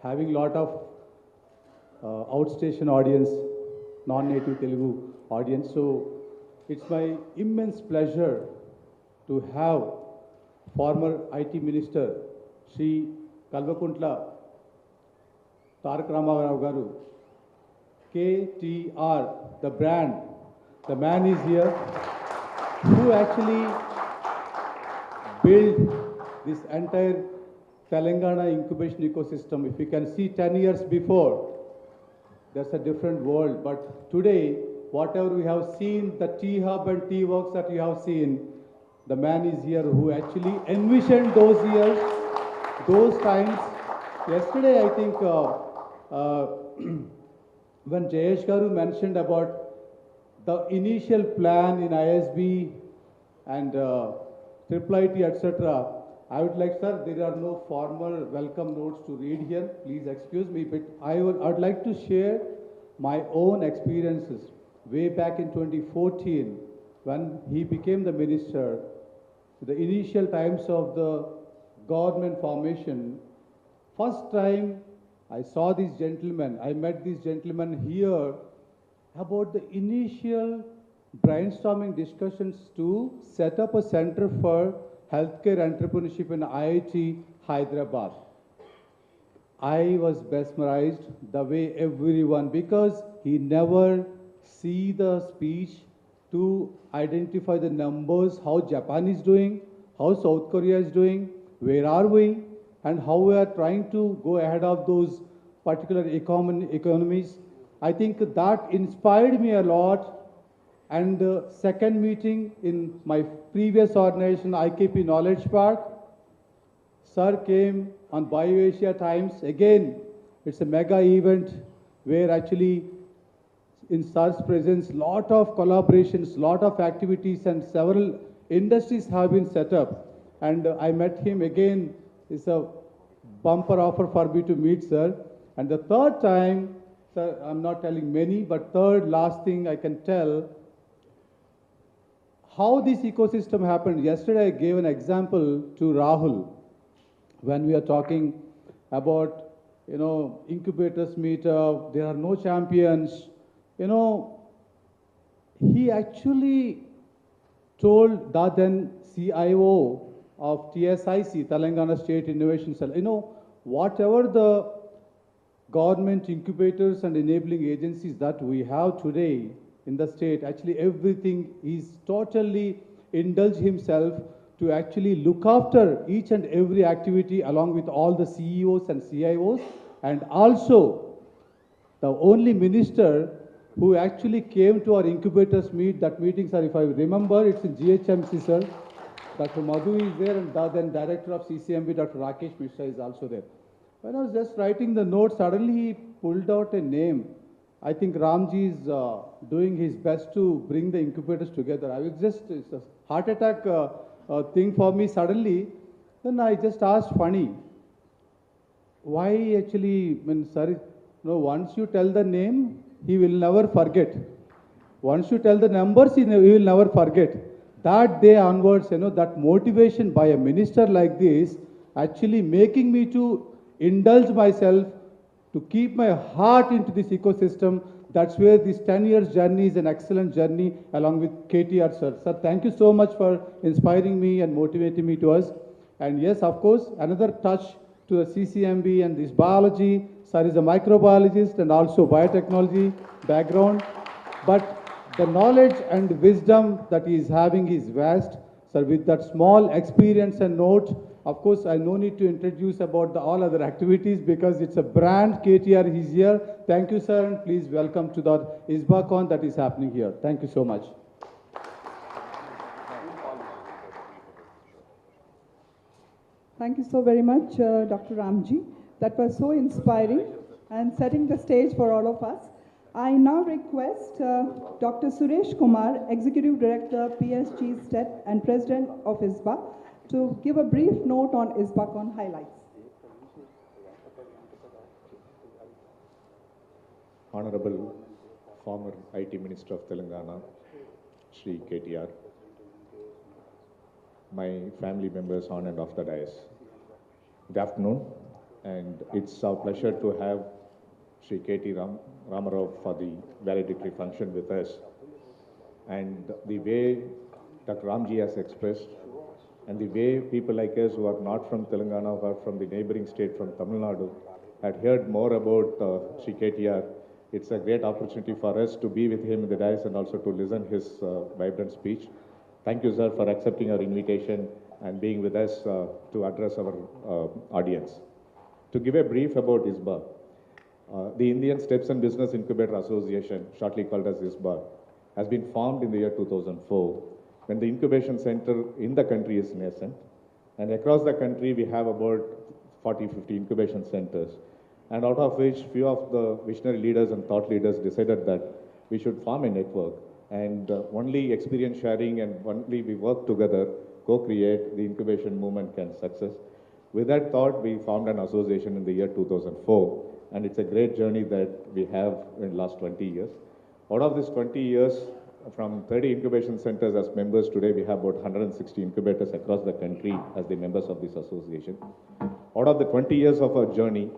having a lot of outstation audience, non-native Telugu audience. So it's my immense pleasure to have former IT Minister Sri Kalvakuntla Tarak Ramarao Garu, KTR, the brand, the man is here, who actually built this entire Telangana incubation ecosystem. If you can see 10 years before, that's a different world. But today, whatever we have seen, the T-Hub and T-Works that you have seen, the man is here who actually envisioned those years, those times. Yesterday, I think, when Jayesh Garu mentioned about the initial plan in ISB and triple IT, etc., I would like, sir, there are no formal welcome notes to read here. Please excuse me, but I would like to share my own experiences way back in 2014 when he became the minister. The initial times of the government formation, first time I saw this gentleman, I met this gentleman here about the initial brainstorming discussions to set up a center for healthcare entrepreneurship in IIT Hyderabad. I was mesmerized the way everyone, because he never see the speech to identify the numbers, how Japan is doing, how South Korea is doing, where are we, and how we are trying to go ahead of those particular economies. I think that inspired me a lot. And the second meeting in my previous organization, IKP Knowledge Park, Sir came on BioAsia Times. Again, it's a mega event where actually in Sir's presence, lot of collaborations, lot of activities, and several industries have been set up. And I met him again. It's a bumper offer for me to meet Sir. And the third time, Sir, I'm not telling many, but third last thing I can tell, how this ecosystem happened. Yesterday, I gave an example to Rahul when we are talking about, incubators meetup, there are no champions. He actually told the then CIO of TSIC, Telangana State Innovation Cell, whatever the government incubators and enabling agencies that we have today in the state, actually everything is totally indulge himself to actually look after each and every activity along with all the CEOs and CIOs, and also the only minister who actually came to our incubators meet, that meeting, sir, if I remember, it's in GHMC, sir. Dr. Madhu is there, and the then director of CCMB, Dr. Rakesh Mishra, is also there. When I was just writing the notes, suddenly he pulled out a name. I think Ramji is doing his best to bring the incubators together. I was just, it's a heart attack thing for me suddenly. Then I just asked funny, why actually, when sir, once you tell the name, he will never forget. Once you tell the numbers, he will never forget. That day onwards, that motivation by a minister like this, actually making me to indulge myself, to keep my heart into this ecosystem. That's where this 10 years journey is an excellent journey along with KTR, sir. Sir, thank you so much for inspiring me and motivating me to us. And yes, of course, another touch to the CCMB and this biology. Sir is a microbiologist and also biotechnology background. But the knowledge and wisdom that he is having is vast. Sir, with that small experience and note, of course, I no need to introduce about all other activities because it's a brand. KTR is here. Thank you, sir, and please welcome to the ISBACON that is happening here. Thank you so much. Thank you so very much, Dr. Ramji. That was so inspiring and setting the stage for all of us. I now request Dr. Suresh Kumar, Executive Director, PSG STEP and President of ISBA, to give a brief note on ISBACON highlights. Honorable former IT Minister of Telangana, Shri KTR, my family members on and off the dais. Good afternoon. And it's our pleasure to have Sri Ramarao for the valedictory function with us. And the way Dr. Ramji has expressed, and the way people like us who are not from Telangana, who are from the neighboring state, from Tamil Nadu, had heard more about Sri KTR, it's a great opportunity for us to be with him in the dais and also to listen his vibrant speech. Thank you, sir, for accepting our invitation and being with us to address our audience. To give a brief about ISBA, the Indian Steps and Business Incubator Association, shortly called as ISBA, has been formed in the year 2004, when the incubation center in the country is nascent. And across the country, we have about 40, 50 incubation centers. And out of which, few of the visionary leaders and thought leaders decided that we should form a network. And only experience sharing and only we work together, co-create, the incubation movement can success. With that thought, we formed an association in the year 2004. And it's a great journey that we have in the last 20 years. Out of this 20 years, from 30 incubation centers as members, today we have about 160 incubators across the country as the members of this association. Out of the 20 years of our journey,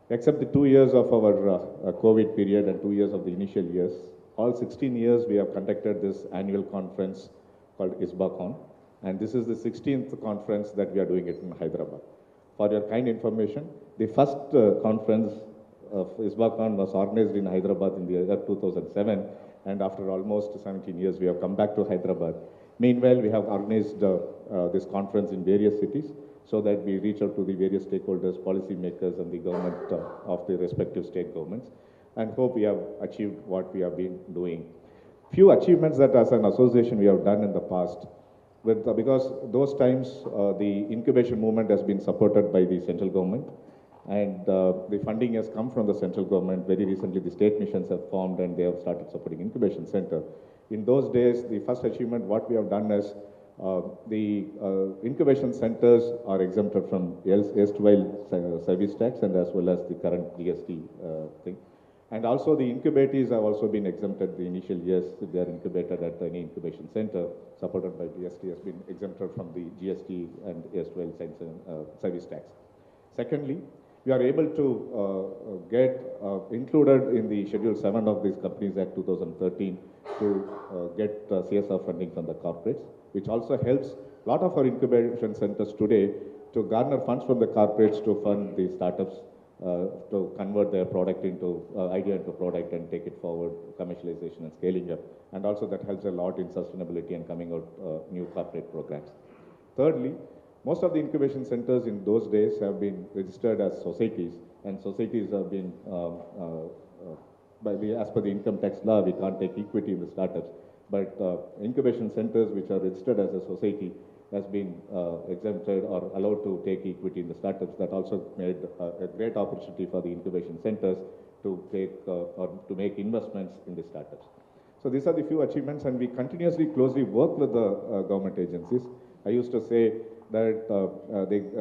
except the 2 years of our COVID period and 2 years of the initial years, all 16 years we have conducted this annual conference called ISBACON. And this is the 16th conference that we are doing it in Hyderabad. For your kind information, the first conference of ISBACON was organized in Hyderabad in the year 2007. And after almost 17 years, we have come back to Hyderabad. Meanwhile, we have organized this conference in various cities so that we reach out to the various stakeholders, policy makers, and the government of the respective state governments, and hope we have achieved what we have been doing. Few achievements that as an association we have done in the past, because those times the incubation movement has been supported by the central government, and the funding has come from the central government. Very recently, the state missions have formed and they have started supporting incubation center. In those days, the first achievement, what we have done is the incubation centers are exempted from erstwhile service tax and as well as the current GST thing. And also the incubatees have also been exempted the initial years. If they are incubated at any incubation center supported by GST has been exempted from the GST and erstwhile service tax. Secondly, we are able to get included in the Schedule 7 of this Companies Act 2013 to get CSR funding from the corporates, which also helps a lot of our incubation centers today to garner funds from the corporates to fund the startups, to convert their product into, idea into product and take it forward, commercialization and scaling up. And also that helps a lot in sustainability and coming out new corporate programs. Thirdly, most of the incubation centers in those days have been registered as societies, and societies have been, as per the income tax law, we can't take equity in the startups, but incubation centers which are registered as a society has been exempted or allowed to take equity in the startups. That also made a great opportunity for the incubation centers to take or to make investments in the startups. So these are the few achievements, and we continuously closely work with the government agencies. I used to say that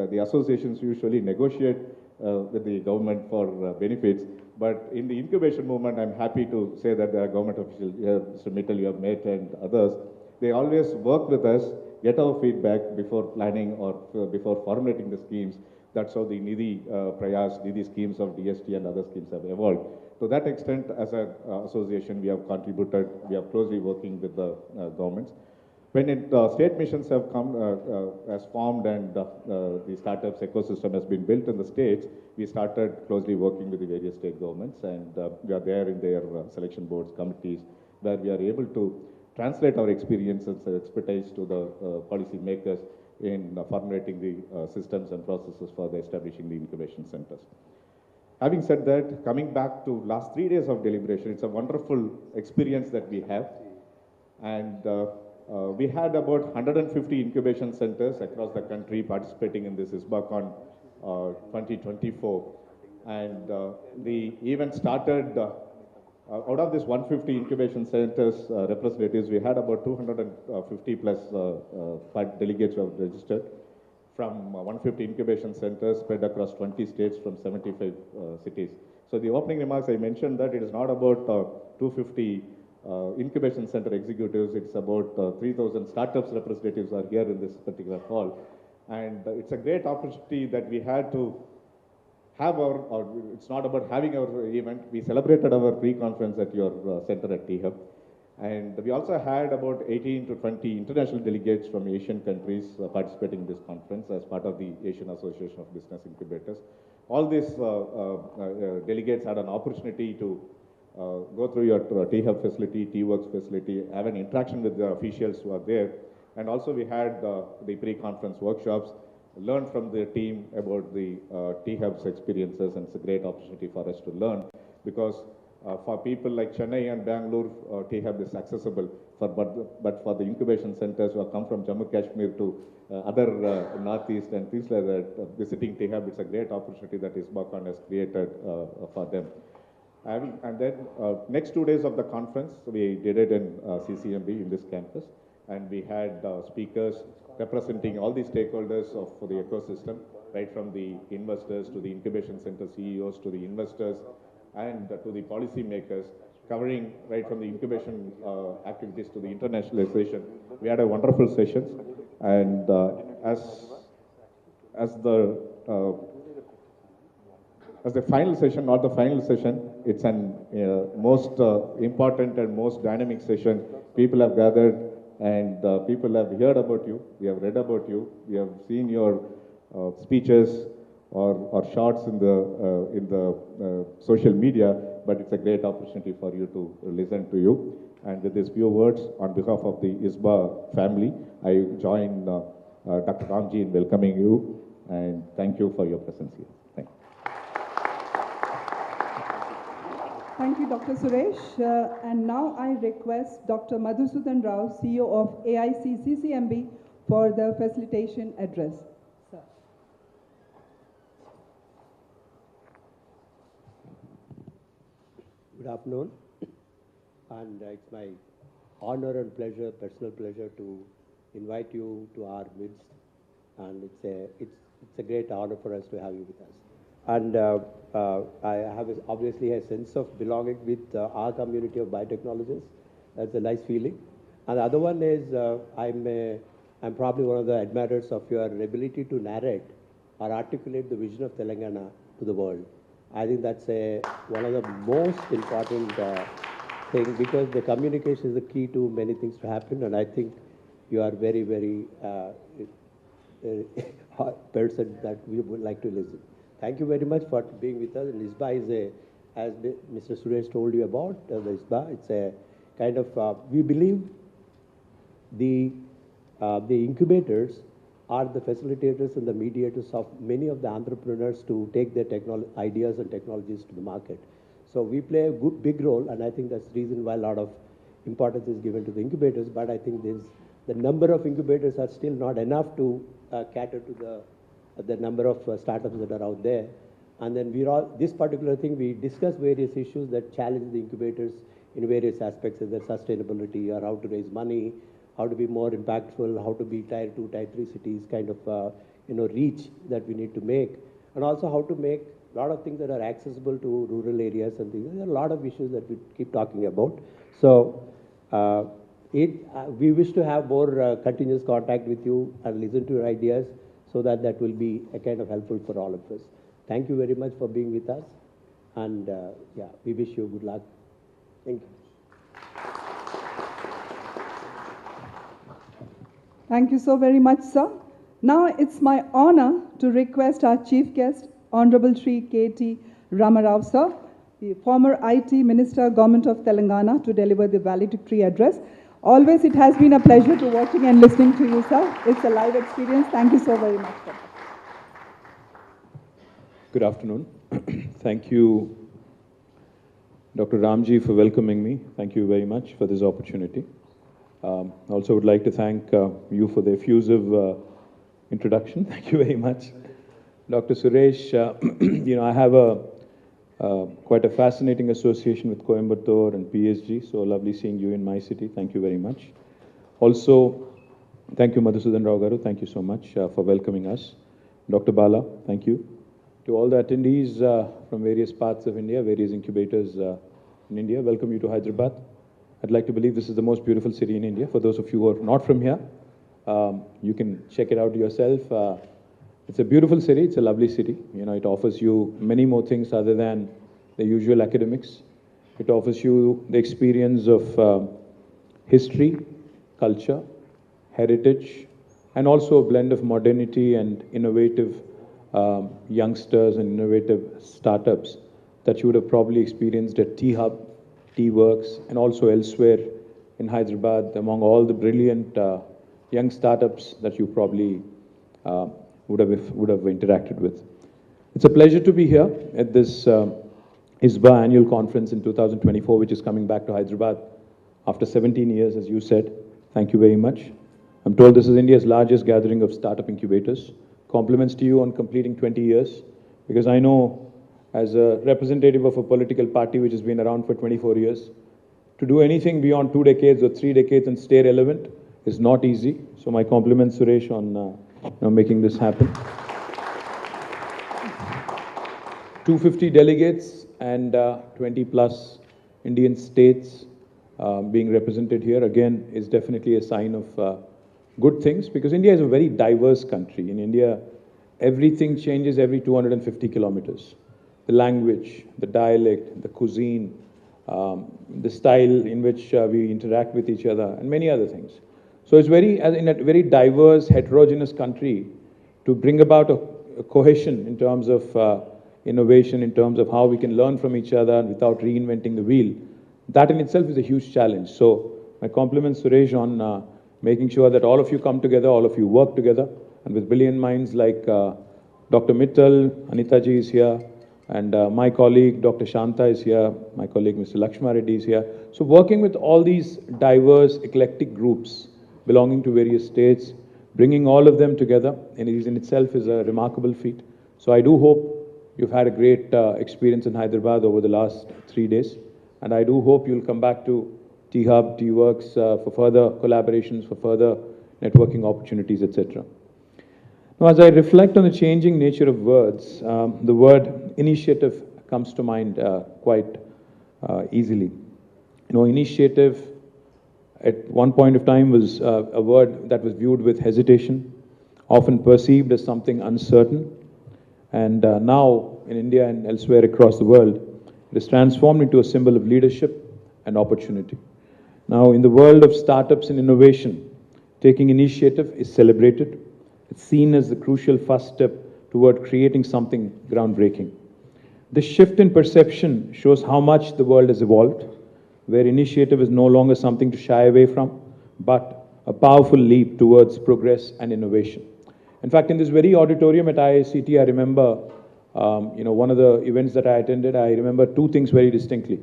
the associations usually negotiate with the government for benefits, but in the incubation movement, I'm happy to say that the government officials, Mr. Mittal, you have met, and others, they always work with us, get our feedback before planning or before formulating the schemes. That's how the Nidhi Prayas, Nidhi schemes of DST and other schemes have evolved. To that extent, as an association, we have contributed, we are closely working with the governments. When state missions have come, as formed and the startups ecosystem has been built in the states, we started closely working with the various state governments, and we are there in their selection boards, committees, where we are able to translate our experiences and expertise to the policy makers in formulating the systems and processes for the establishing the incubation centers. Having said that, coming back to last 3 days of deliberation, it's a wonderful experience that we have, and we had about 150 incubation centers across the country participating in this ISBACON 2024. And the event started, out of this 150 incubation centers representatives, we had about 250 plus delegates who have registered from 150 incubation centers spread across 20 states from 75 cities. So the opening remarks, I mentioned that it is not about 250 incubation center executives, it's about 3,000 startups representatives are here in this particular hall. And it's a great opportunity that we had to have or it's not about having our event. We celebrated our pre-conference at your center at T-Hub. And we also had about 18 to 20 international delegates from Asian countries participating in this conference as part of the Asian Association of Business Incubators. All these delegates had an opportunity to go through your T-Hub facility, T-Works facility, have an interaction with the officials who are there. And also we had the pre-conference workshops, learned from the team about the T-Hub's experiences, and it's a great opportunity for us to learn because for people like Chennai and Bangalore, T-Hub is accessible, but for the incubation centers who have come from Jammu Kashmir to other Northeast and things like that, visiting T-Hub, it's a great opportunity that ISBACON has created for them. And then next 2 days of the conference, we did it in CCMB in this campus, and we had speakers representing all the stakeholders of the ecosystem, right from the investors to the incubation center CEOs to the investors and to the policy makers, covering right from the incubation activities to the internationalization. We had a wonderful sessions, and as the final session, not the final session, it's an most important and most dynamic session. People have gathered and people have heard about you. We have read about you. We have seen your speeches or shorts in the social media, but it's a great opportunity for you to listen to you. And with these few words, on behalf of the ISBA family, I join Dr. Ramji in welcoming you, and thank you for your presence here. Thank you. Thank you, Dr. Suresh. And now I request Dr. Madhusudan Rao, CEO of AIC CCMB, for the facilitation address. Sir. Good afternoon, and it's my honor and pleasure, personal pleasure, to invite you to our midst, and it's a great honor for us to have you with us. And I have obviously a sense of belonging with our community of biotechnologists. That's a nice feeling. And the other one is I'm probably one of the admirers of your ability to narrate or articulate the vision of Telangana to the world. I think that's one of the most important thing, because the communication is the key to many things to happen, and I think you are very, very person that we would like to listen. Thank you very much for being with us. And ISBA is as Mr. Suresh told you about, the ISBA, it's a kind of, we believe the incubators are the facilitators and the mediators of many of the entrepreneurs to take their ideas and technologies to the market. So we play a big role, and I think that's the reason why a lot of importance is given to the incubators. But I think the number of incubators are still not enough to cater to the number of startups that are out there. And then this particular thing, we discuss various issues that challenge the incubators in various aspects of their sustainability, or how to raise money, how to be more impactful, how to be tier 2, tier 3 cities kind of, reach that we need to make. And also how to make a lot of things that are accessible to rural areas and things. There are a lot of issues that we keep talking about. So we wish to have more continuous contact with you and listen to your ideas, so that will be a kind of helpful for all of us. Thank you very much for being with us. And yeah, we wish you good luck. Thank you. Thank you so very much, sir. Now it's my honor to request our chief guest, Honorable Shri KT Ramarao, sir, the former IT Minister, Government of Telangana, to deliver the valedictory address. Always it has been a pleasure to watching and listening to you, sir. It's a live experience. Thank you so very much, sir. Good afternoon. Thank you, Dr. Ramji, for welcoming me. Thank you very much for this opportunity. Also would like to thank you for the effusive introduction. Thank you very much. Dr. Suresh, I have quite a fascinating association with Coimbatore and PSG, so lovely seeing you in my city. Thank you very much. Also, thank you, Madhusudan Rao Garu. Thank you so much for welcoming us. Dr. Bala, thank you. To all the attendees from various parts of India, various incubators in India, welcome you to Hyderabad. I'd like to believe this is the most beautiful city in India. For those of you who are not from here, you can check it out yourself. It's a beautiful city. It's a lovely city. You know, it offers you many more things other than the usual academics. It offers you the experience of history, culture, heritage, and also a blend of modernity and innovative youngsters and innovative startups that you would have probably experienced at T-Hub, T-Works, and also elsewhere in Hyderabad, among all the brilliant young startups that you probably would have interacted with. It's a pleasure to be here at this ISBA annual conference in 2024, which is coming back to Hyderabad after 17 years, as you said. Thank you very much. I'm told this is India's largest gathering of startup incubators. Compliments to you on completing 20 years, because I know as a representative of a political party which has been around for 24 years, to do anything beyond 2 decades or 3 decades and stay relevant is not easy. So my compliments, Suresh, on making this happen. 250 delegates and 20 plus Indian states being represented here, again, is definitely a sign of good things, because India is a very diverse country. In India, everything changes every 250 kilometers. The language, the dialect, the cuisine, the style in which we interact with each other, and many other things. So it's in a very diverse, heterogeneous country, to bring about a cohesion in terms of innovation, in terms of how we can learn from each other without reinventing the wheel. That in itself is a huge challenge. So my compliments, Suresh, on making sure that all of you come together, all of you work together, and with brilliant minds like Dr. Mittal, Anita ji is here, and my colleague, Dr. Shanta is here, my colleague, Mr. Lakshma Reddy is here. So working with all these diverse, eclectic groups belonging to various states, bringing all of them together, and it in itself is a remarkable feat. So I do hope you've had a great experience in Hyderabad over the last 3 days, and I do hope you'll come back to T-Hub, T-Works for further collaborations, for further networking opportunities, etc. Now, as I reflect on the changing nature of words, the word initiative comes to mind quite easily. You know, initiative at one point of time was a word that was viewed with hesitation, often perceived as something uncertain. And now, in India and elsewhere across the world, it is transformed into a symbol of leadership and opportunity. Now, in the world of startups and innovation, taking initiative is celebrated. It's seen as the crucial first step toward creating something groundbreaking. This shift in perception shows how much the world has evolved, where initiative is no longer something to shy away from, but a powerful leap towards progress and innovation. In fact, in this very auditorium at IICT, I remember, one of the events that I attended, I remember 2 things very distinctly.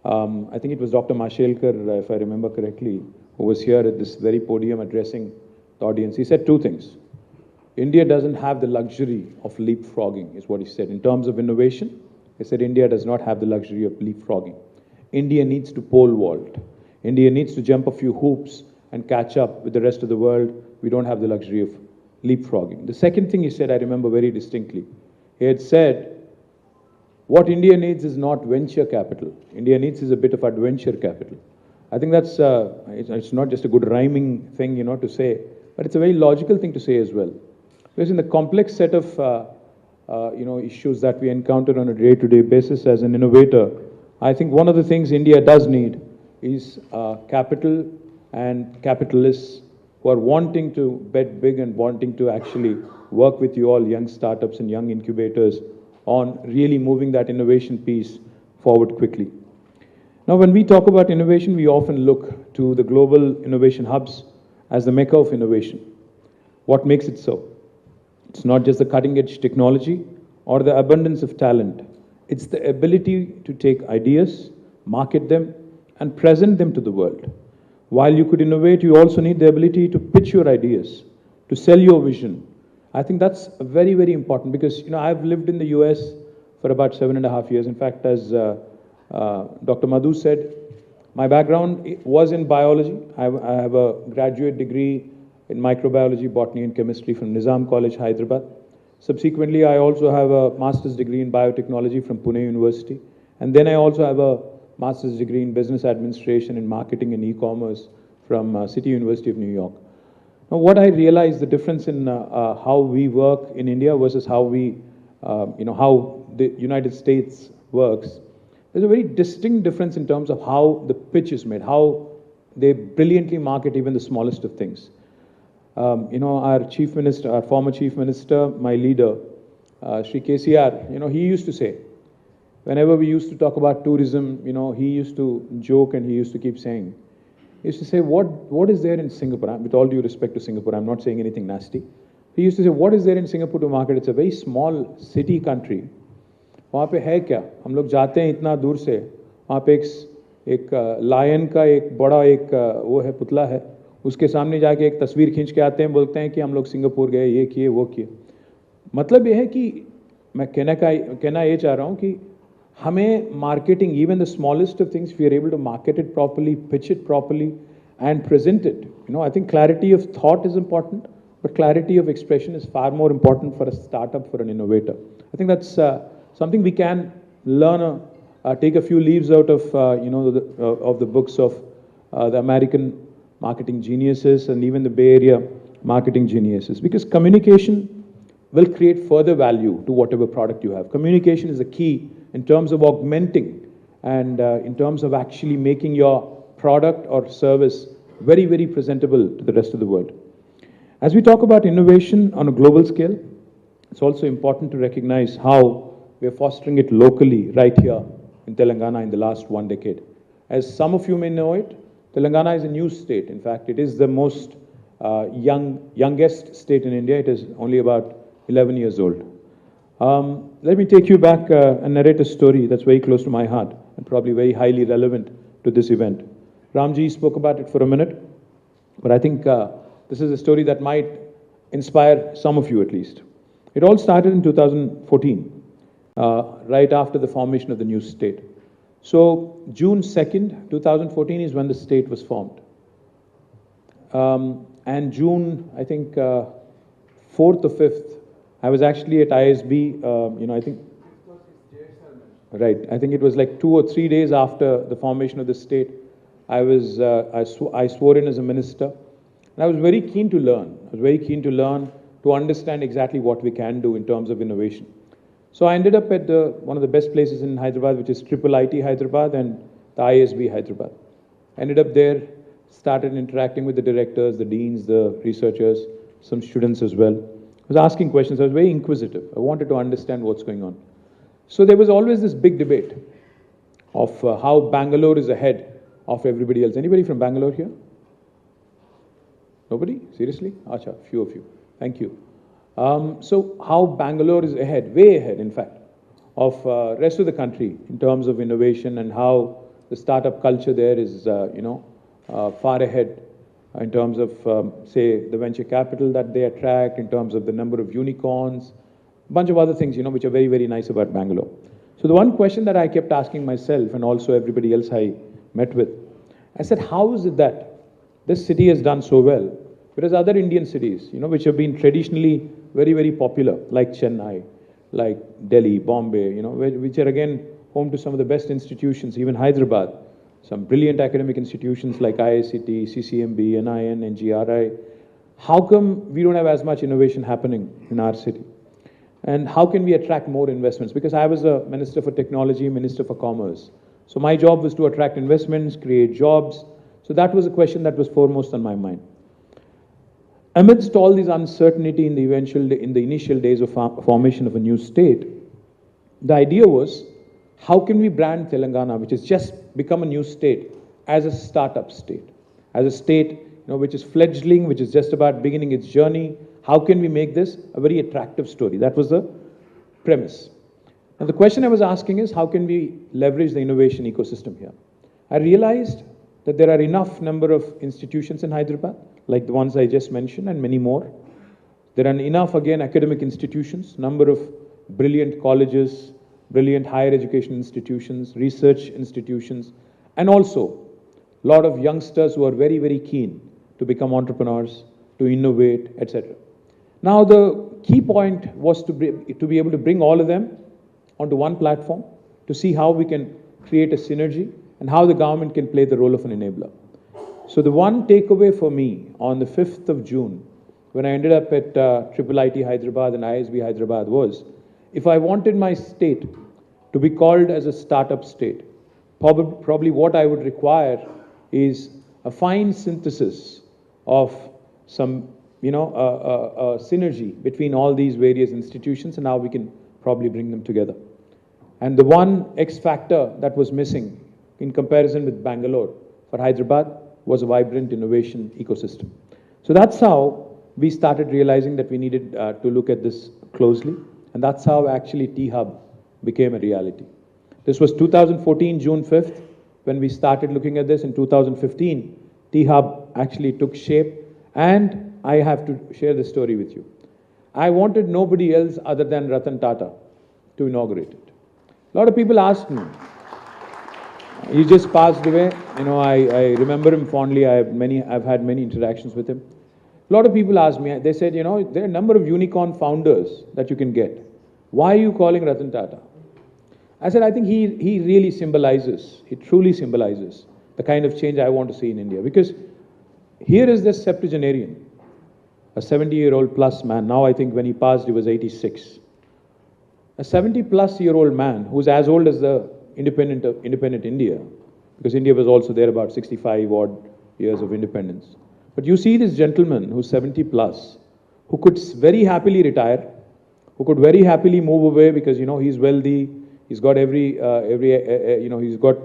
I think it was Dr. Mashelkar, if I remember correctly, who was here at this very podium addressing the audience. He said 2 things. India doesn't have the luxury of leapfrogging, is what he said. In terms of innovation, he said India does not have the luxury of leapfrogging. India needs to pole vault. India needs to jump a few hoops and catch up with the rest of the world. We don't have the luxury of leapfrogging. The second thing he said, I remember very distinctly. He had said, what India needs is not venture capital. India needs is a bit of adventure capital. I think that's, it's not just a good rhyming thing, to say, but it's a very logical thing to say as well. Because in the complex set of, issues that we encounter on a day-to-day basis as an innovator, I think one of the things India does need is capital and capitalists who are wanting to bet big and wanting to actually work with you all young startups and young incubators on really moving that innovation piece forward quickly. Now, when we talk about innovation, we often look to the global innovation hubs as the mecca of innovation. What makes it so? It's not just the cutting-edge technology or the abundance of talent. It's the ability to take ideas, market them, and present them to the world. While you could innovate, you also need the ability to pitch your ideas, to sell your vision. I think that's very, very important because, I've lived in the US for about 7.5 years. In fact, as Dr. Madhu said, my background was in biology. I have a graduate degree in microbiology, botany and chemistry from Nizam College, Hyderabad. Subsequently, I also have a master's degree in biotechnology from Pune University. And then I also have a master's degree in business administration and marketing and e-commerce from City University of New York. Now, what I realized, the difference in how we work in India versus how how the United States works, there's a very distinct difference in terms of how the pitch is made, how they brilliantly market even the smallest of things. Our chief minister, our former chief minister, my leader, Shri KTR, he used to say, whenever we used to talk about tourism, he used to joke and he used to keep saying, he used to say, what is there in Singapore? With all due respect to Singapore, I'm not saying anything nasty. He used to say, what is there in Singapore to market? It's a very small city country. वहाँ पे है क्या? हम लोग जाते हैं इतना दूर से, वहाँ पे एक लायन का एक बड़ा एक वो है, पुतला है, उसके सामने जाके एक तस्वीर खींच के आते हैं, बोलते हैं कि हम लोग सिंगापुर गए, ये किए वो किए. मतलब ये है कि मैं कहना ये चाह रहा हूँ कि हमें marketing, even the smallest of things, if we are able to market it properly, pitch it properly, and present it, I think clarity of thought is important, but clarity of expression is far more important for a startup, for an innovator. I think that's something we can learn, take a few leaves out of, of the books of the American marketing geniuses and even the Bay Area marketing geniuses, because communication will create further value to whatever product you have. Communication is the key in terms of augmenting and in terms of actually making your product or service very, very presentable to the rest of the world. As we talk about innovation on a global scale, it's also important to recognize how we are fostering it locally right here in Telangana in the last 1 decade. As some of you may know it, Telangana is a new state. In fact, it is the most youngest state in India. It is only about 11 years old. Let me take you back and narrate a story that's very close to my heart and probably very highly relevant to this event. Ramji spoke about it for a minute, but I think this is a story that might inspire some of you at least. It all started in 2014, right after the formation of the new state. So June 2nd, 2014 is when the state was formed. And June, I think, 4th or 5th, I was actually at ISB, I think, right, I think it was like 2 or 3 days after the formation of the state, I swore in as a minister, and I was very keen to learn. I was very keen to learn, to understand exactly what we can do in terms of innovation. So I ended up at one of the best places in Hyderabad, which is IT Hyderabad and the ISB Hyderabad. Ended up there, started interacting with the directors, the deans, the researchers, some students as well. I was asking questions. I was very inquisitive. I wanted to understand what's going on. So there was always this big debate of how Bangalore is ahead of everybody else. Anybody from Bangalore here? Nobody? Seriously? Acha, few of you. Thank you. So how Bangalore is ahead, way ahead, in fact, of rest of the country in terms of innovation, and how the startup culture there is, far ahead in terms of, say, the venture capital that they attract, in terms of the number of unicorns, a bunch of other things, which are very, very nice about Bangalore. So the one question that I kept asking myself, and also everybody else I met with, I said, how is it that this city has done so well, whereas other Indian cities, which have been traditionally very, very popular, like Chennai, like Delhi, Bombay, which are again home to some of the best institutions, even Hyderabad, some brilliant academic institutions like IICT, CCMB, NIN, NGRI. How come we don't have as much innovation happening in our city? And how can we attract more investments? Because I was a Minister for Technology, Minister for Commerce. So my job was to attract investments, create jobs. So that was a question that was foremost on my mind. Amidst all this uncertainty in the initial days of formation of a new state, the idea was, how can we brand Telangana, which has just become a new state, as a startup state, as a state which is fledgling, which is just about beginning its journey? How can we make this a very attractive story? That was the premise. And the question I was asking is, how can we leverage the innovation ecosystem here? I realized that there are enough number of institutions in Hyderabad, like the ones I just mentioned, and many more. There are enough, again, academic institutions, number of brilliant colleges, brilliant higher education institutions, research institutions, and also a lot of youngsters who are very, very keen to become entrepreneurs, to innovate, etc. Now, the key point was to be able to bring all of them onto one platform, to see how we can create a synergy and how the government can play the role of an enabler. So the one takeaway for me on the 5th of June, when I ended up at IIIT Hyderabad and ISB Hyderabad was, if I wanted my state to be called as a startup state, probably what I would require is a fine synthesis of some, synergy between all these various institutions, and now we can probably bring them together. And the one X factor that was missing in comparison with Bangalore for Hyderabad was a vibrant innovation ecosystem. So that's how we started realizing that we needed to look at this closely, and that's how actually T-Hub became a reality. This was 2014, June 5th, when we started looking at this. In 2015, T-Hub actually took shape, and I have to share the story with you. I wanted nobody else other than Ratan Tata to inaugurate it. A lot of people asked me, he just passed away, I remember him fondly. I've had many interactions with him. A lot of people asked me, they said, there are a number of unicorn founders that you can get. Why are you calling Ratan Tata? I said, I think he really symbolizes, he truly symbolizes the kind of change I want to see in India. Because here is this septuagenarian, a 70-year-old plus man. Now I think when he passed, he was 86. A 70-plus-year-old man who's as old as the independent India, because India was also there about 65-odd years of independence. But you see this gentleman who's 70 plus, who could very happily retire, who could very happily move away because, he's wealthy, he's got he's got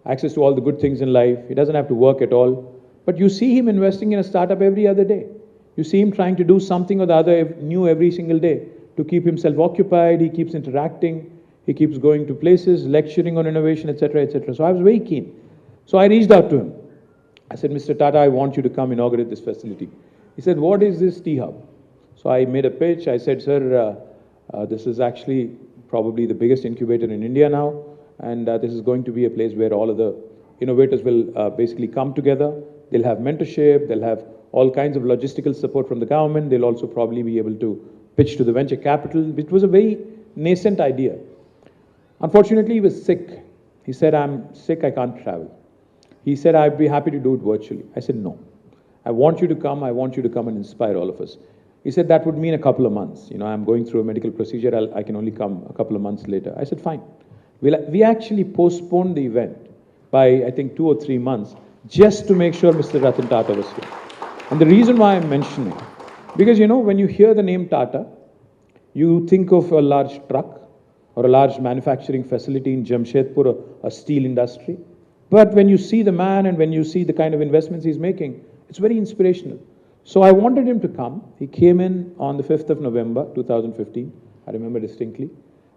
access to all the good things in life, he doesn't have to work at all. But you see him investing in a startup every other day. You see him trying to do something or the other new every single day to keep himself occupied, he keeps interacting, he keeps going to places, lecturing on innovation, etc., etc. So I was very keen. So I reached out to him. I said, Mr. Tata, I want you to come inaugurate this facility. He said, what is this T-Hub? So I made a pitch. I said, sir, this is actually probably the biggest incubator in India now, and this is going to be a place where all of the innovators will basically come together. They'll have mentorship, they'll have all kinds of logistical support from the government. They'll also probably be able to pitch to the venture capital, which was a very nascent idea. Unfortunately, he was sick. He said, I'm sick, I can't travel. He said, I'd be happy to do it virtually. I said, no. I want you to come and inspire all of us. He said, that would mean a couple of months. I'm going through a medical procedure, I can only come a couple of months later. I said, fine. We actually postponed the event by, I think, 2 or 3 months, just to make sure Mr. Ratan Tata was here. And the reason why I'm mentioning, because, when you hear the name Tata, you think of a large truck or a large manufacturing facility in Jamshedpur, a steel industry. But when you see the man and when you see the kind of investments he's making, it's very inspirational. So I wanted him to come. He came in on the 5th of November, 2015. I remember distinctly.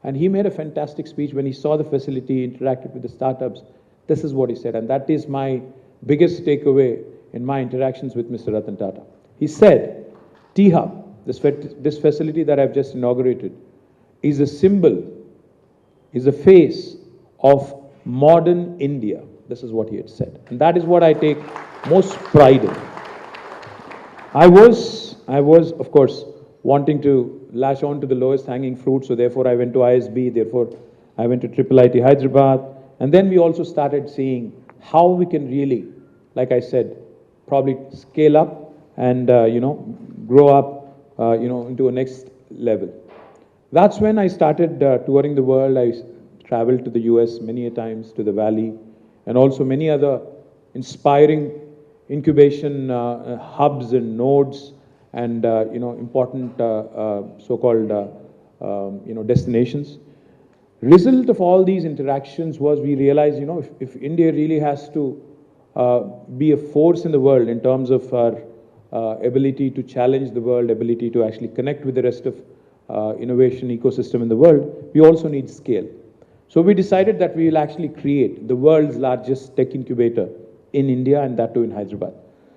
And he made a fantastic speech when he saw the facility, interacted with the startups. This is what he said. And that is my biggest takeaway in my interactions with Mr. Ratan Tata. He said, T-Hub, this facility that I've just inaugurated, is a symbol, is a face of modern India. This is what he had said. And that is what I take most pride in. I was, of course, wanting to lash on to the lowest hanging fruit, so therefore I went to ISB, therefore I went to IIIT Hyderabad, and then we also started seeing how we can really, like I said, probably scale up and, grow up, into a next level. That's when I started touring the world. I traveled to the US many a times, to the Valley, and also many other inspiring incubation hubs and nodes and, important so-called, destinations. Result of all these interactions was we realized, if India really has to be a force in the world in terms of our ability to challenge the world, ability to actually connect with the rest of innovation ecosystem in the world, we also need scale. So we decided that we will actually create the world's largest tech incubator in India, and that too in Hyderabad.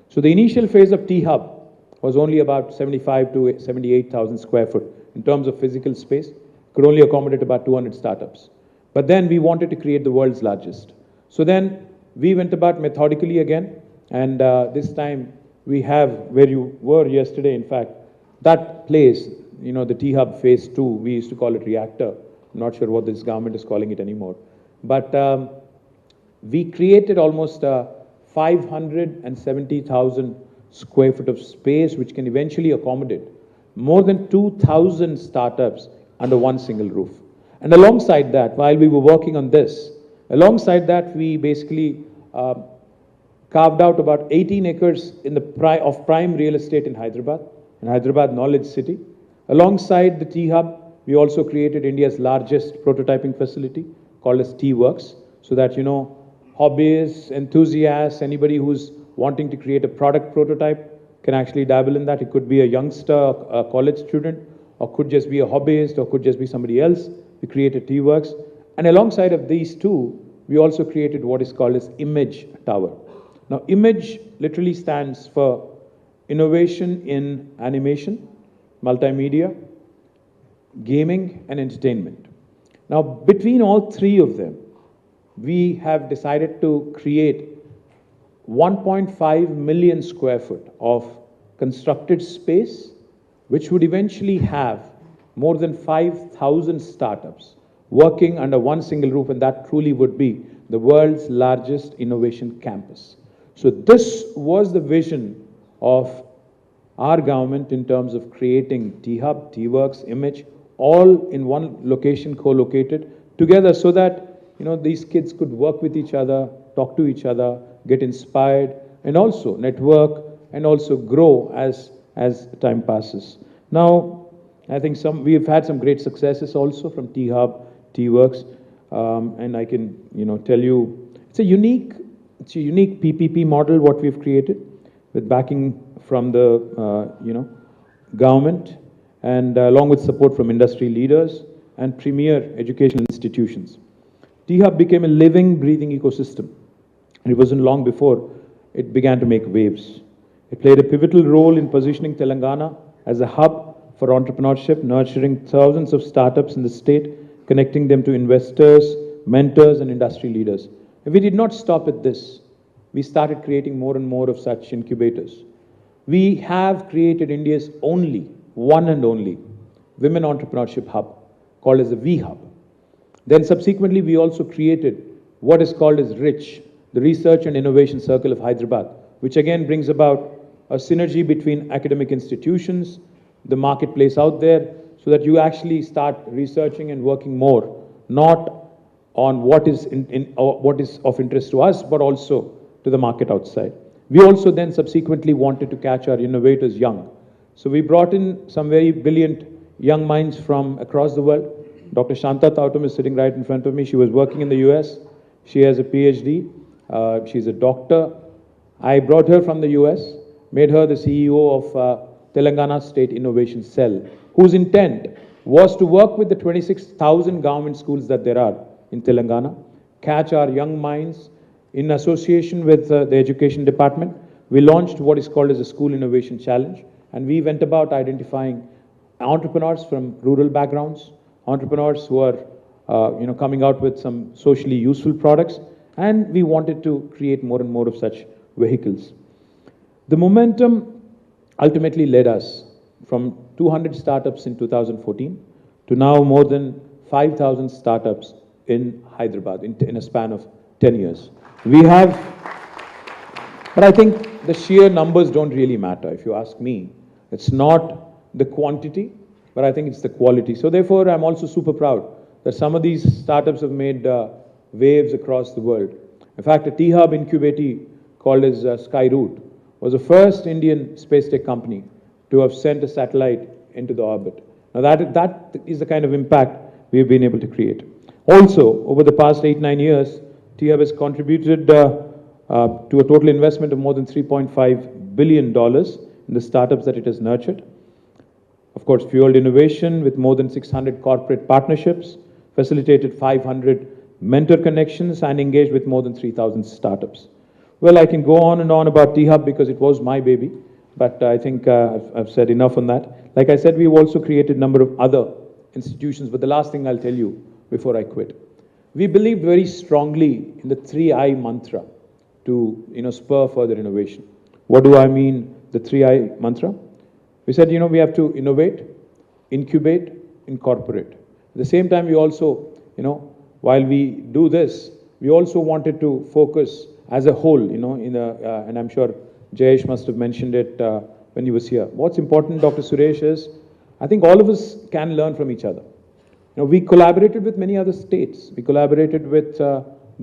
So the initial phase of T-Hub was only about 75 to 78,000 square foot in terms of physical space, could only accommodate about 200 startups. But then we wanted to create the world's largest. So then we went about methodically again, and this time we have, where you were yesterday, in fact, that place, the T-Hub phase 2, we used to call it reactor. I'm not sure what this government is calling it anymore. But we created almost 570,000 square foot of space, which can eventually accommodate more than 2,000 startups under one single roof. And alongside that, while we were working on this, alongside that, we basically carved out about 18 acres in the of prime real estate in Hyderabad Knowledge City. Alongside the T-Hub, we also created India's largest prototyping facility called as T-Works, so that, you know, hobbyists, enthusiasts, anybody who's wanting to create a product prototype can actually dabble in that. It could be a youngster, a college student, or could just be a hobbyist, or could just be somebody else. We created T-Works. And alongside of these two, we also created what is called as Image Tower. Now, Image literally stands for innovation in animation, multimedia, gaming, and entertainment. Now, between all three of them, we have decided to create 1.5 million square foot of constructed space, which would eventually have more than 5,000 startups working under one single roof, and that truly would be the world's largest innovation campus. So this was the vision of our government in terms of creating T-Hub, T-Works, Image, all in one location, co-located together, so that, you know, these kids could work with each other, talk to each other, get inspired, and also network, and also grow as time passes. Now, I think we've had some great successes also from T-Hub, T-Works, and I can, you know, tell you, it's a unique PPP model what we've created with backing from the, you know, government, and along with support from industry leaders and premier educational institutions. T-Hub became a living, breathing ecosystem, and it wasn't long before it began to make waves. It played a pivotal role in positioning Telangana as a hub for entrepreneurship, nurturing thousands of startups in the state, connecting them to investors, mentors, and industry leaders. And we did not stop at this. We started creating more and more of such incubators. We have created India's one and only women entrepreneurship hub, called as the V-Hub. Then subsequently, we also created what is called as RICH, the Research and Innovation Circle of Hyderabad, which again brings about a synergy between academic institutions, the marketplace out there, so that you actually start researching and working more, not on what is what is of interest to us, but also to the market outside. We also then subsequently wanted to catch our innovators young. So we brought in some very brilliant young minds from across the world. Dr. Shanta Tautam is sitting right in front of me. She was working in the US. She has a PhD. She's a doctor. I brought her from the US, made her the CEO of Telangana State Innovation Cell, whose intent was to work with the 26,000 government schools that there are in Telangana, catch our young minds. In association with the Education Department, we launched what is called as a School Innovation Challenge, and we went about identifying entrepreneurs from rural backgrounds, entrepreneurs who are you know, coming out with some socially useful products, and we wanted to create more and more of such vehicles. The momentum ultimately led us from 200 startups in 2014 to now more than 5,000 startups in Hyderabad in a span of 10 years. We have, but I think the sheer numbers don't really matter. If you ask me, it's not the quantity, but I think it's the quality. So therefore, I'm also super proud that some of these startups have made waves across the world. In fact, a T-Hub incubator called as Skyroot was the first Indian space tech company to have sent a satellite into the orbit. Now that is the kind of impact we've been able to create. Also, over the past 8-9 years, T-Hub has contributed to a total investment of more than $3.5 billion in the startups that it has nurtured. Of course, fueled innovation with more than 600 corporate partnerships, facilitated 500 mentor connections, and engaged with more than 3,000 startups. Well, I can go on and on about T-Hub because it was my baby, but I think I've said enough on that. Like I said, we've also created a number of other institutions, but the last thing I'll tell you before I quit. We believed very strongly in the 3I mantra to, you know, spur further innovation. What do I mean, the 3I mantra? We said, you know, we have to innovate, incubate, incorporate. At the same time, we also, you know, while we do this, We also wanted to focus as a whole, and I'm sure Jayesh must have mentioned it when he was here. What's important, Dr. Suresh, is I think all of us can learn from each other. We collaborated with many other states. We collaborated with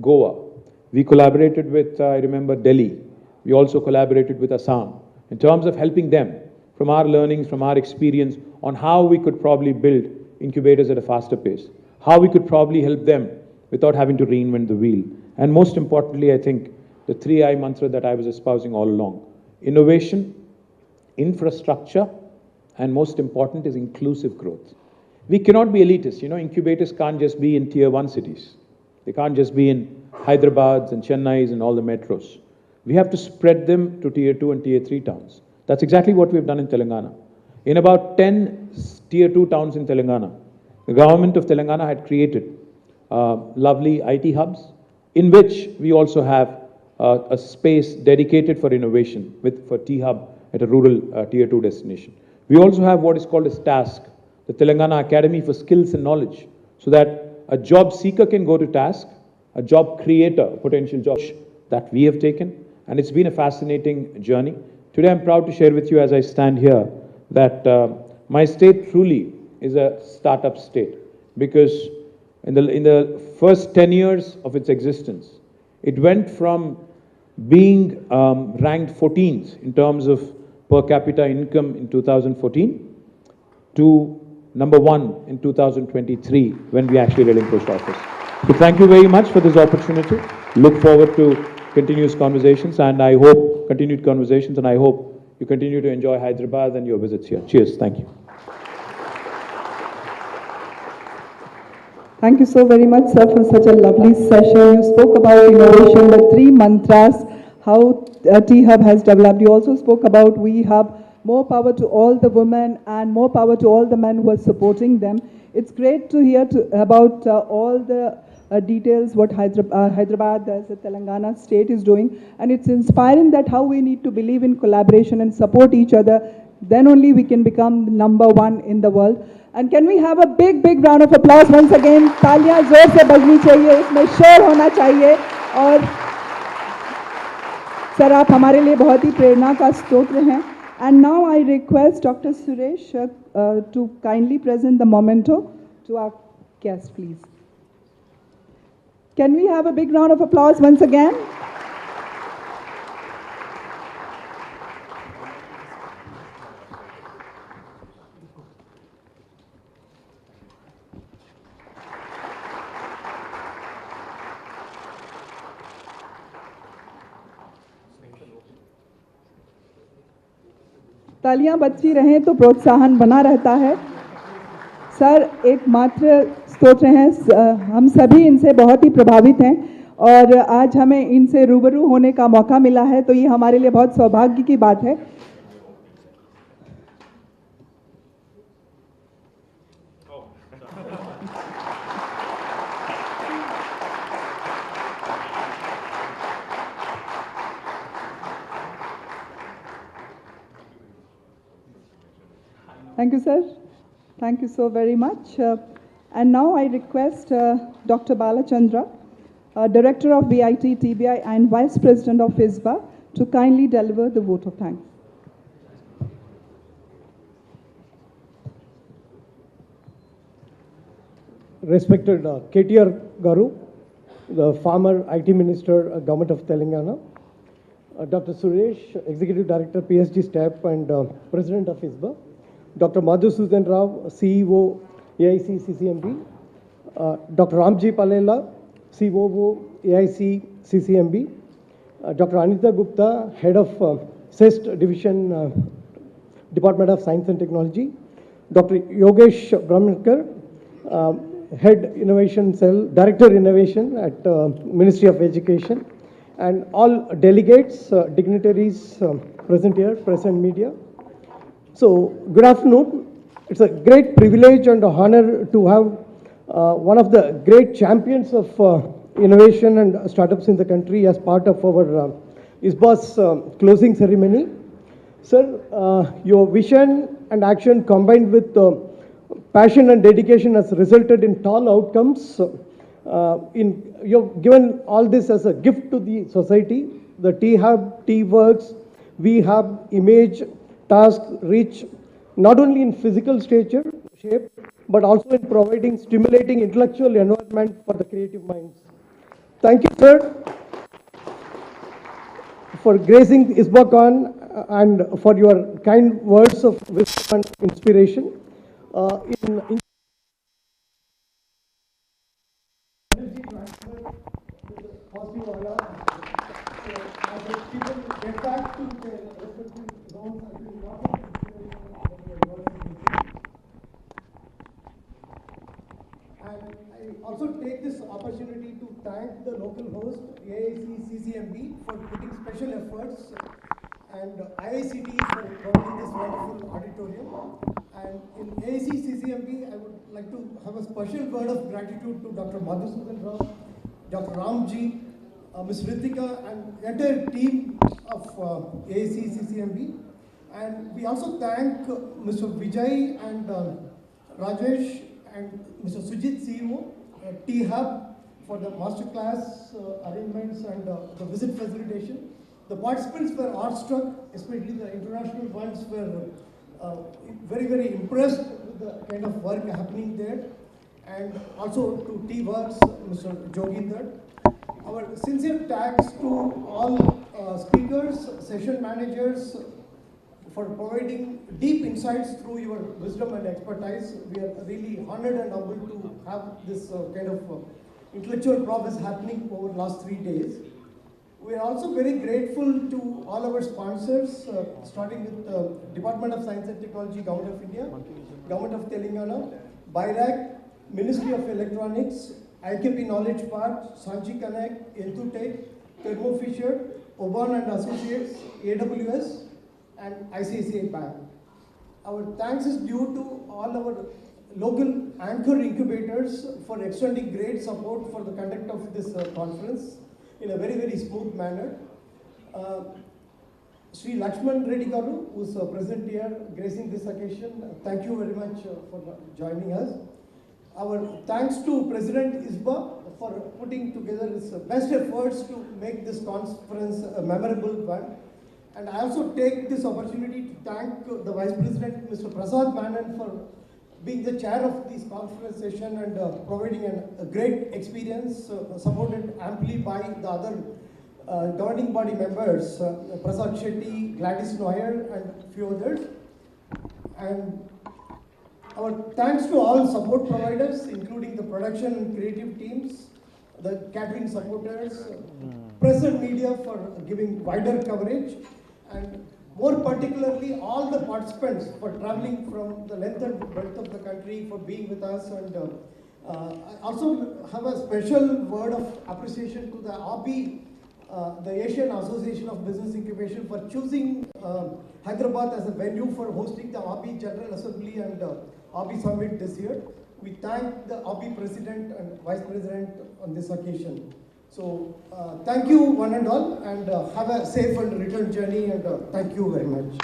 Goa. We collaborated with, I remember, Delhi. We also collaborated with Assam in terms of helping them from our learnings, from our experience on how we could probably build incubators at a faster pace, how we could probably help them without having to reinvent the wheel. And most importantly, I think the 3I mantra that I was espousing all along: innovation, infrastructure, and most important is inclusive growth. We cannot be elitist. Incubators can't just be in tier 1 cities. They can't just be in Hyderabad and Chennai and all the metros. We have to spread them to tier 2 and tier 3 towns. That's exactly what we've done in Telangana. In about 10 tier 2 towns in Telangana, the government of Telangana had created lovely IT hubs, in which we also have a space dedicated for innovation for T-Hub at a rural tier 2 destination. We also have what is called as TASK, the Telangana Academy for Skills and Knowledge, so that a job seeker can go to TASK, a job creator, potential job that we have taken, and it's been a fascinating journey. Today I'm proud to share with you as I stand here that my state truly is a startup state, because in the first 10 years of its existence, it went from being ranked 14th in terms of per capita income in 2014 to number 1 in 2023 when we actually relinquished office. So thank you very much for this opportunity. Look forward to continuous conversations, and I hope continued conversations, and I hope you continue to enjoy Hyderabad and your visits here. Cheers. Thank you. Thank you so very much, sir, for such a lovely session. You spoke about innovation, the 3 mantras, how T-Hub has developed. You also spoke about we have more power to all the women and more power to all the men who are supporting them. It's great to hear about all the details what Hyderabad as a Telangana state is doing, and it's inspiring that how we need to believe in collaboration and support each other. Then only we can become number 1 in the world. And can we have a big round of applause once again? तालियां जोर से बजनी चाहिए, उसमें शेर होना चाहिए. और सर आप हमारे लिए बहुत ही प्रेरणा का स्रोत हैं. And now I request Dr. Suresh to kindly present the Momento to our guests, please. Can we have a big round of applause once again? तालियां बजती रहें तो प्रोत्साहन बना रहता है. सर एकमात्र स्तोत्र हैं, हम सभी इनसे बहुत ही प्रभावित हैं और आज हमें इनसे रूबरू होने का मौका मिला है, तो ये हमारे लिए बहुत सौभाग्य की बात है. Thank you, sir. Thank you so very much. And now I request Dr. Balachandra, Director of VIT, TBI, and Vice President of ISBA, to kindly deliver the vote of thanks. Respected KTR Garu, the former IT Minister, Government of Telangana, Dr. Suresh, Executive Director, PSG STEP, and President of ISBA, Dr. Madhusudan Rao, CEO, AIC CCMB, Dr. Ramji Palela, COO, AIC CCMB, Dr. Anita Gupta, Head of CEST Division, Department of Science and Technology, Dr. Yogesh Brahmankar, Head Innovation Cell, Director Innovation at Ministry of Education, and all delegates, dignitaries present here, press and media. So, good afternoon. It's a great privilege and honor to have one of the great champions of innovation and startups in the country as part of our ISBA's closing ceremony. Sir, your vision and action combined with passion and dedication has resulted in tall outcomes You've given all this as a gift to the society. The T-Hub, T-Works, we have image, task, reach, not only in physical shape, but also in providing stimulating intellectual environment for the creative minds. Thank you, sir, for gracing ISBACON and for your kind words of wisdom and inspiration. In positive aura. So, as the people get back to their respective zones, I will not have and I also take this opportunity to thank the local host, AIC CCMB, for putting special efforts, and IICT for providing this wonderful auditorium. And in AIC CCMB, I would like to have a special word of gratitude to Dr. Madhusudan Rao, Dr. Ramji, Ms. Ritika, and the entire team of AIC CCMB. And we also thank Mr. Vijay and Rajesh and Mr. Sujit CEO, T-Hub for the masterclass arrangements and the visit facilitation. The participants were awestruck, especially the international ones were very, very impressed with the kind of work happening there. And also to T-Works, Mr. Joginder. Our sincere thanks to all speakers, session managers, for providing deep insights through your wisdom and expertise. We are really honored and humbled to have this kind of intellectual progress happening over the last 3 days. We are also very grateful to all our sponsors, starting with Department of Science and Technology, Government of India, Government of Telangana, BIRAC, Ministry of Electronics, IKP Knowledge Park, Sanchi Connect, Entutech, Thermo Fisher, Oban and Associates, AWS, and ICICI Bank. Our thanks is due to all our local anchor incubators for extending great support for the conduct of this conference in a very, very smooth manner. Sri Lakshman Reddy Garu, who is present here, gracing this occasion, thank you very much for joining us. Our thanks to President ISBA for putting together his best efforts to make this conference a memorable one. And I also take this opportunity to thank the Vice President, Mr. Prasad Manan, for being the chair of this conference session and providing a great experience, supported amply by the other governing body members, Prasad Shetty, Gladys Noyer, and few others. And our thanks to all support providers, including the production and creative teams, the catering supporters, press and media for giving wider coverage, and more particularly all the participants for traveling from the length and breadth of the country for being with us. And I also have a special word of appreciation to the ABI, the Asian Association of Business Incubation, for choosing Hyderabad as a venue for hosting the ABI General Assembly and ABI Summit this year. We thank the ABI President and Vice President on this occasion. So thank you one and all, and have a safe and return journey, and thank you very much.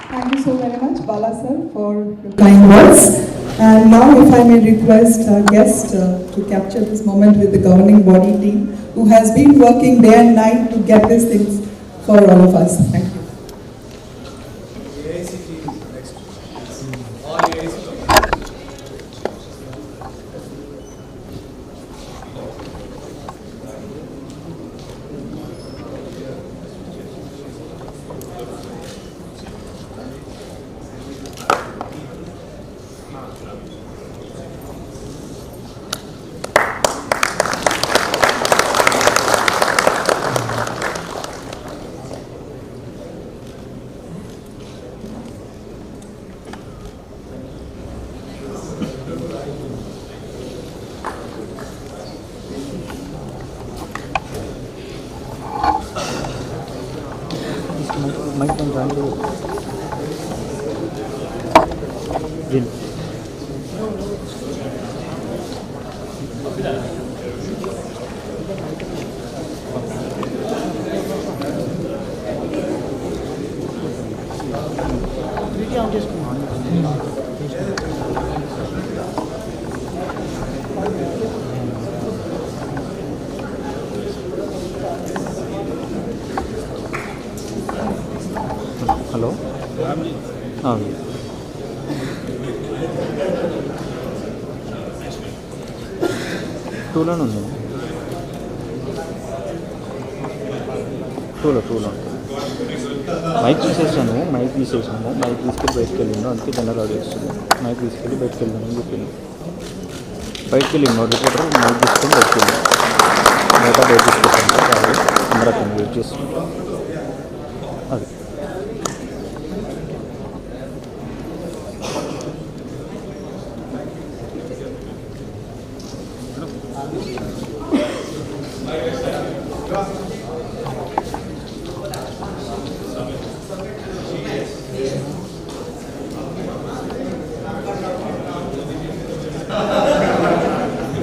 Thank you so very much, Bala sir, for your kind words. And now if I may request our guest to capture this moment with the governing body team, who has been working day and night to get these things for all of us. Thank you. టూలోనే ఉంది టూలో mic తీసేసాను mic తీసుకెళ్ళి బయటకు వెళ్ళిండు అందుకే general audio వస్తుంది mic తీసుకెళ్ళి బయటకు వెళ్ళాను అని చెప్పింది బయటకు వెళ్ళిండు రిపోర్టర్ మైక్ తీసుకొని బయటకు వెళ్ళాను మిగతా బయట తీసుకొచ్చాను అందరూ అక్కడ వెయిట్ చేస్తున్నాం అది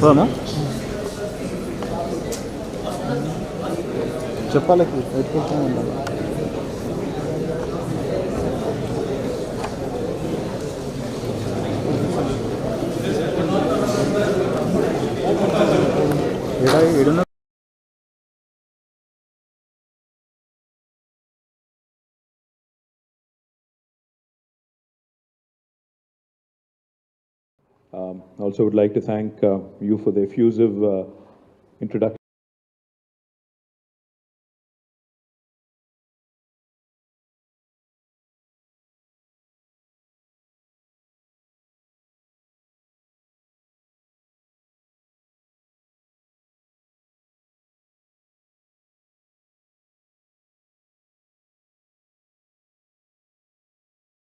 పోనా చెప్పాలి పెట్టుకుంటూనే ఉండాలి ఏడున్న Also would like to thank you for the effusive introduction.